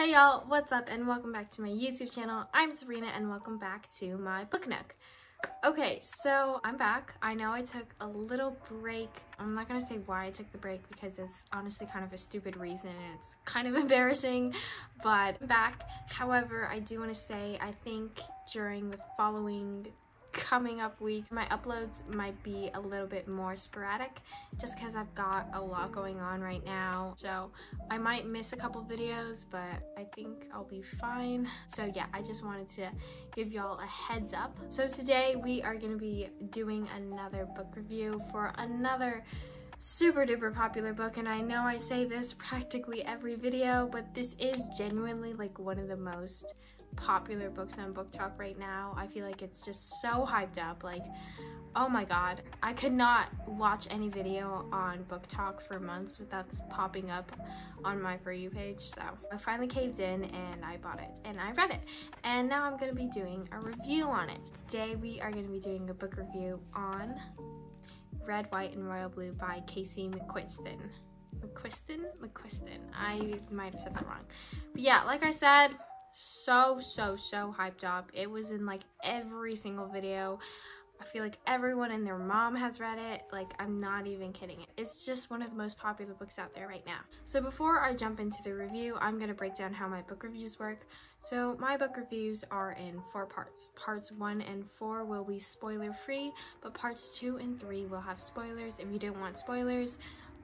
Hey y'all, what's up and welcome back to my YouTube channel. I'm Sabrina and welcome back to my book nook. Okay, so I'm back. I know I took a little break. I'm not gonna say why I took the break because it's honestly kind of a stupid reason and it's kind of embarrassing, but I'm back. However, I do want to say I think during the following coming up weeks my uploads might be a little bit more sporadic just because I've got a lot going on right now, so I might miss a couple videos, but I think I'll be fine. So yeah, I just wanted to give y'all a heads up. So today we are going to be doing another book review for another super duper popular book, and I know I say this practically every video, but this is genuinely like one of the most popular books on Book Talk right now. I feel like it's just so hyped up, like, oh my god, I could not watch any video on Book Talk for months without this popping up on my For You page. So I finally caved in and I bought it and I read it, and now I'm going to be doing a review on it. Today we are going to be doing a book review on Red, White, and Royal Blue by Casey McQuiston. McQuiston. I might have said that wrong. But yeah, like I said, so hyped up. It was in like every single video. I feel like everyone and their mom has read it. Like, I'm not even kidding. It's just one of the most popular books out there right now. So before I jump into the review, I'm going to break down how my book reviews work. So my book reviews are in 4 parts. Parts 1 and 4 will be spoiler free, but parts 2 and 3 will have spoilers. If you don't want spoilers,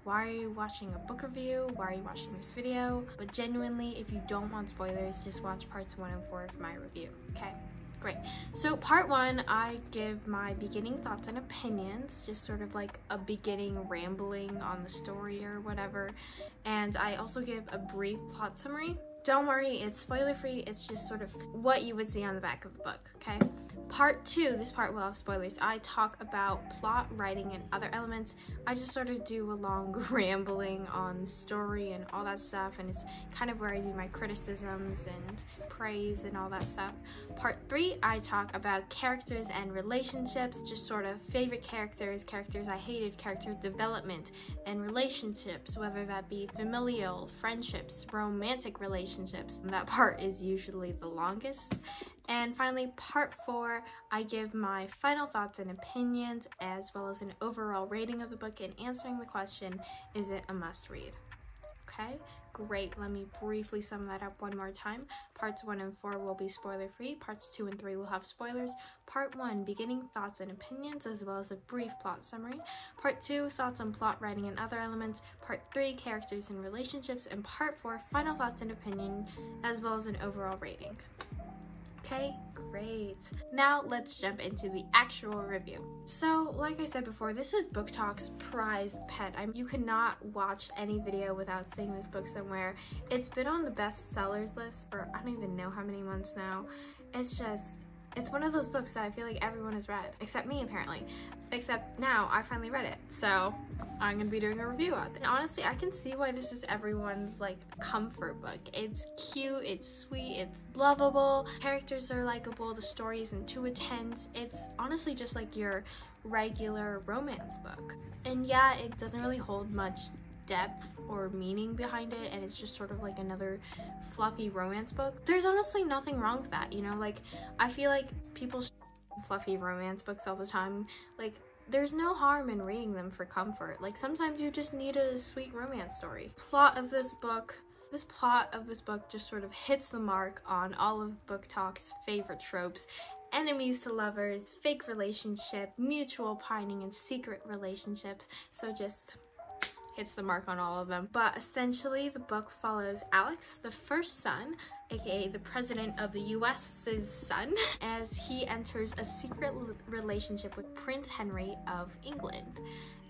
why are you watching a book review? Why are you watching this video? But genuinely, if you don't want spoilers, just watch parts 1 and 4 of my review, okay? Great. So part 1, I give my beginning thoughts and opinions, just sort of like a beginning rambling on the story or whatever. And I also give a brief plot summary. Don't worry, it's spoiler free. It's just sort of what you would see on the back of the book, okay? Part 2, this part will have spoilers. I talk about plot, writing, and other elements. I just sort of do a long rambling on the story and all that stuff, and it's kind of where I do my criticisms and praise and all that stuff. Part 3, I talk about characters and relationships, just sort of favorite characters, characters I hated, character development, and relationships, whether that be familial, friendships, romantic relationships. That part is usually the longest. And finally, part 4, I give my final thoughts and opinions, as well as an overall rating of the book and answering the question, is it a must read? Okay, great. Let me briefly sum that up one more time. Parts 1 and 4 will be spoiler free. Parts 2 and 3 will have spoilers. Part 1, beginning thoughts and opinions, as well as a brief plot summary. Part 2, thoughts on plot, writing, and other elements. Part 3, characters and relationships. And Part 4, final thoughts and opinion, as well as an overall rating. Okay, great. Now let's jump into the actual review. So like I said before, this is Book Talk's prized pet. You could not watch any video without seeing this book somewhere. It's been on the bestsellers list for I don't even know how many months now. It's one of those books that I feel like everyone has read, except me apparently. Except now I finally read it, so I'm gonna be doing a review on it. And honestly, I can see why this is everyone's like comfort book. It's cute, it's sweet, it's lovable, characters are likable, the story isn't too intense. It's honestly just like your regular romance book. And yeah, it doesn't really hold much depth or meaning behind it, and it's just sort of like another fluffy romance book. There's honestly nothing wrong with that, you know? Like, I feel like people fluffy romance books all the time. Like, there's no harm in reading them for comfort. Like, sometimes you just need a sweet romance story. This plot of this book just sort of hits the mark on all of Book Talk's favorite tropes: enemies to lovers, fake relationship, mutual pining, and secret relationships. So just hits the mark on all of them. But essentially, the book follows Alex, the first son, aka the president of the US's son, as he enters a secret relationship with Prince Henry of England.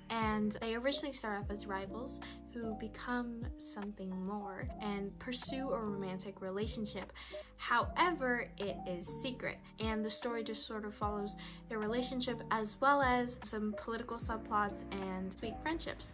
And they originally start off as rivals who become something more and pursue a romantic relationship. However, it is secret, and the story just sort of follows their relationship as well as some political subplots and sweet friendships.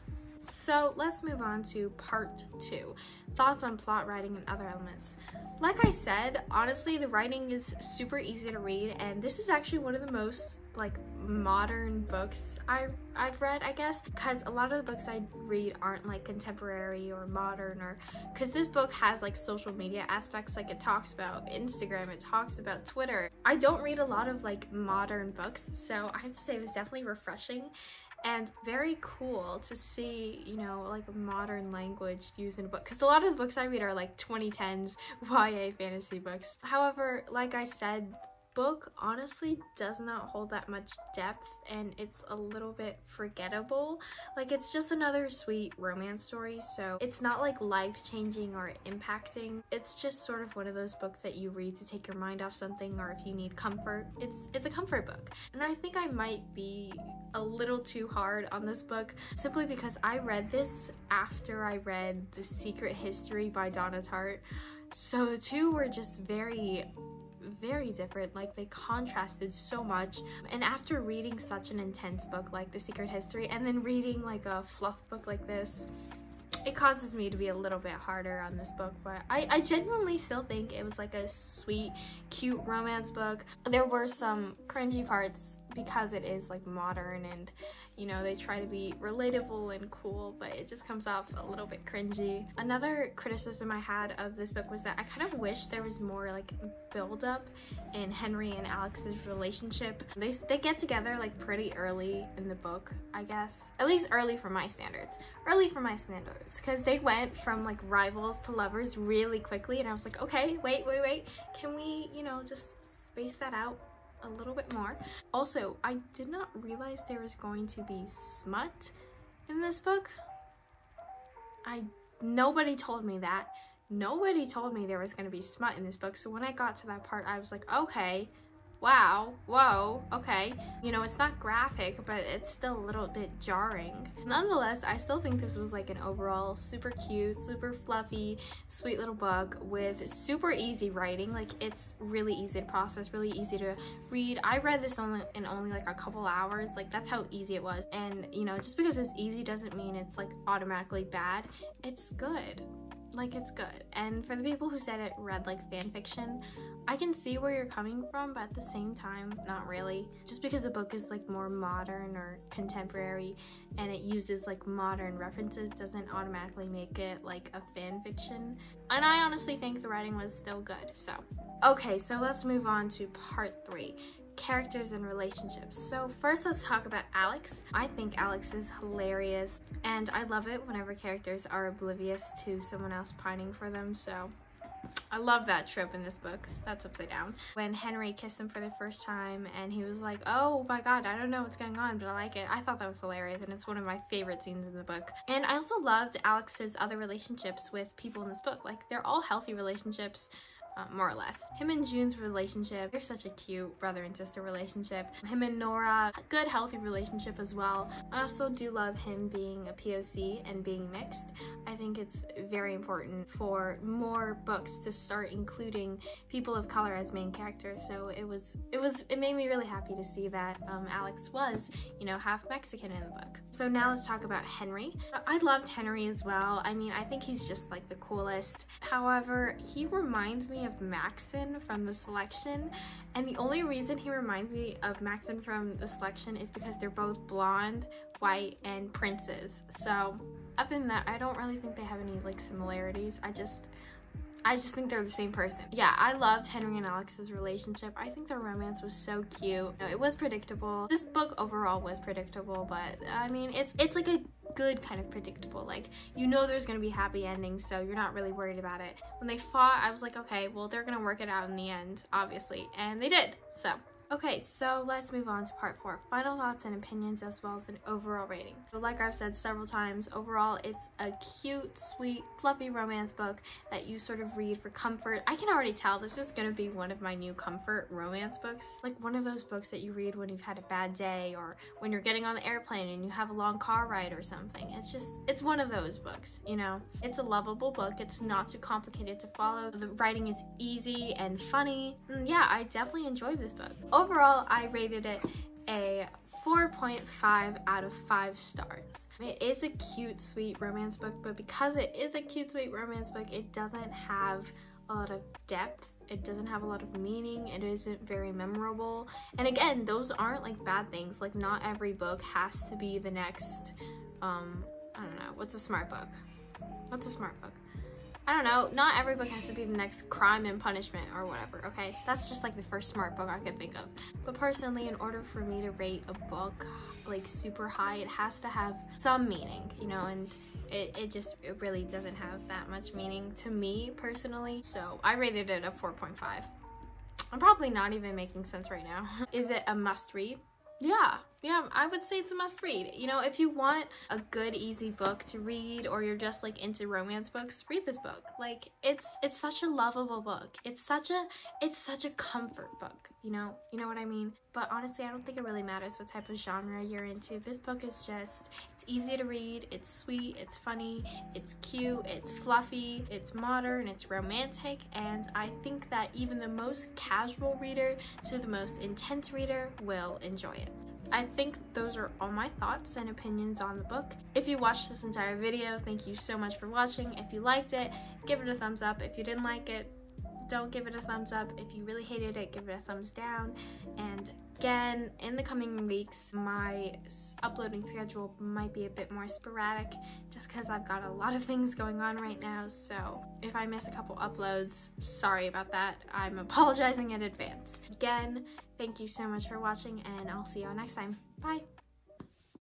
So let's move on to part 2, thoughts on plot, writing, and other elements. Like I said, honestly, the writing is super easy to read, and this is actually one of the most like modern books I've read, I guess, because a lot of the books I read aren't like contemporary or modern, or because this book has like social media aspects, like it talks about Instagram, it talks about Twitter. I don't read a lot of like modern books, so I have to say it was definitely refreshing and very cool to see, you know, like a modern language used in a book, because a lot of the books I read are like 2010s YA fantasy books. However, like I said, book honestly does not hold that much depth, and it's a little bit forgettable. Like, it's just another sweet romance story, so it's not like life-changing or impacting. It's just sort of one of those books that you read to take your mind off something, or if you need comfort. It's a comfort book. And I think I might be a little too hard on this book simply because I read this after I read The Secret History by Donna Tartt, so the two were just very different. Like, they contrasted so much, and after reading such an intense book like The Secret History and then reading like a fluff book like this, it causes me to be a little bit harder on this book. But I genuinely still think it was like a sweet, cute romance book. There were some cringy parts because it is like modern, and you know, they try to be relatable and cool, but it just comes off a little bit cringy. Another criticism I had of this book was that I kind of wish there was more like build up in Henry and Alex's relationship. They get together like pretty early in the book, I guess. At least early for my standards. Early for my standards, because they went from like rivals to lovers really quickly, and I was like, okay, wait, can we, you know, just space that out a little bit more? Also, I did not realize there was going to be smut in this book. Nobody told me that. Nobody told me there was going to be smut in this book, so when I got to that part, I was like, okay, wow, whoa, okay. You know, it's not graphic, but it's still a little bit jarring. Nonetheless, I still think this was like an overall super cute, super fluffy, sweet little book with super easy writing. Like, it's really easy to process, really easy to read. I read this in only like a couple hours. Like, that's how easy it was. And you know, just because it's easy doesn't mean it's like automatically bad. It's good. Like, it's good. And for the people who said it read like fan fiction, I can see where you're coming from, but at the same time, not really. Just because the book is like more modern or contemporary and it uses like modern references doesn't automatically make it like a fan fiction. And I honestly think the writing was still good. So okay, so let's move on to part 3. Characters and relationships. So first, let's talk about Alex. I think Alex is hilarious, and I love it whenever characters are oblivious to someone else pining for them. So I love that trope in this book. That's upside down. When Henry kissed him for the first time and he was like, oh my god, I don't know what's going on, but I like it. I thought that was hilarious, and it's one of my favorite scenes in the book. And I also loved Alex's other relationships with people in this book. Like, they're all healthy relationships. More or less. Him and June's relationship, they're such a cute brother and sister relationship. Him and Nora, a good healthy relationship as well. I also do love him being a POC and being mixed. I think it's very important for more books to start including people of color as main characters. So it made me really happy to see that Alex was, you know, half Mexican in the book. So now let's talk about Henry. I loved Henry as well. I mean, I think he's just like the coolest. However, he reminds me of Maxon from The Selection, and the only reason he reminds me of Maxon from The Selection is because they're both blonde, white, and princes. So other than that, I don't really think they have any like similarities. I just think they're the same person. Yeah, I loved Henry and Alex's relationship. I think their romance was so cute. No, it was predictable. This book overall was predictable, but I mean, it's like a good kind of predictable. Like, you know there's gonna be happy endings, so you're not really worried about it. When they fought, I was like, okay, well, they're gonna work it out in the end, obviously, and they did. So okay, so let's move on to part 4. Final thoughts and opinions, as well as an overall rating. So like I've said several times, overall it's a cute, sweet, fluffy romance book that you sort of read for comfort. I can already tell this is gonna be one of my new comfort romance books. Like, one of those books that you read when you've had a bad day, or when you're getting on the airplane and you have a long car ride or something. It's one of those books, you know? It's a lovable book. It's not too complicated to follow. The writing is easy and funny. And yeah, I definitely enjoyed this book. Overall, I rated it a 4.5 out of 5 stars. It is a cute, sweet romance book, but because it is a cute, sweet romance book, it doesn't have a lot of depth It doesn't have a lot of meaning. It isn't very memorable. And again, those aren't like bad things. Like not every book has to be the next, I don't know, what's a smart book? What's a smart book? I don't know, not every book has to be the next Crime and Punishment or whatever, okay? That's just like the first smart book I could think of. But personally, in order for me to rate a book like super high, it has to have some meaning, you know, and it really doesn't have that much meaning to me personally. So I rated it a 4.5. I'm probably not even making sense right now. Is it a must read? Yeah, I would say it's a must read. You know, if you want a good, easy book to read, or you're just like into romance books, read this book. Like it's such a lovable book. It's such a comfort book, you know what I mean? But honestly, I don't think it really matters what type of genre you're into. This book is just, it's easy to read, it's sweet, it's funny, it's cute, it's fluffy, it's modern, it's romantic, and I think that even the most casual reader to the most intense reader will enjoy it. I think those are all my thoughts and opinions on the book. If you watched this entire video, thank you so much for watching. If you liked it, give it a thumbs up. If you didn't like it, don't give it a thumbs up. If you really hated it, give it a thumbs down. And again, in the coming weeks, my uploading schedule might be a bit more sporadic just because I've got a lot of things going on right now. So if I miss a couple uploads, sorry about that. I'm apologizing in advance. Again, thank you so much for watching, and I'll see you all next time. Bye!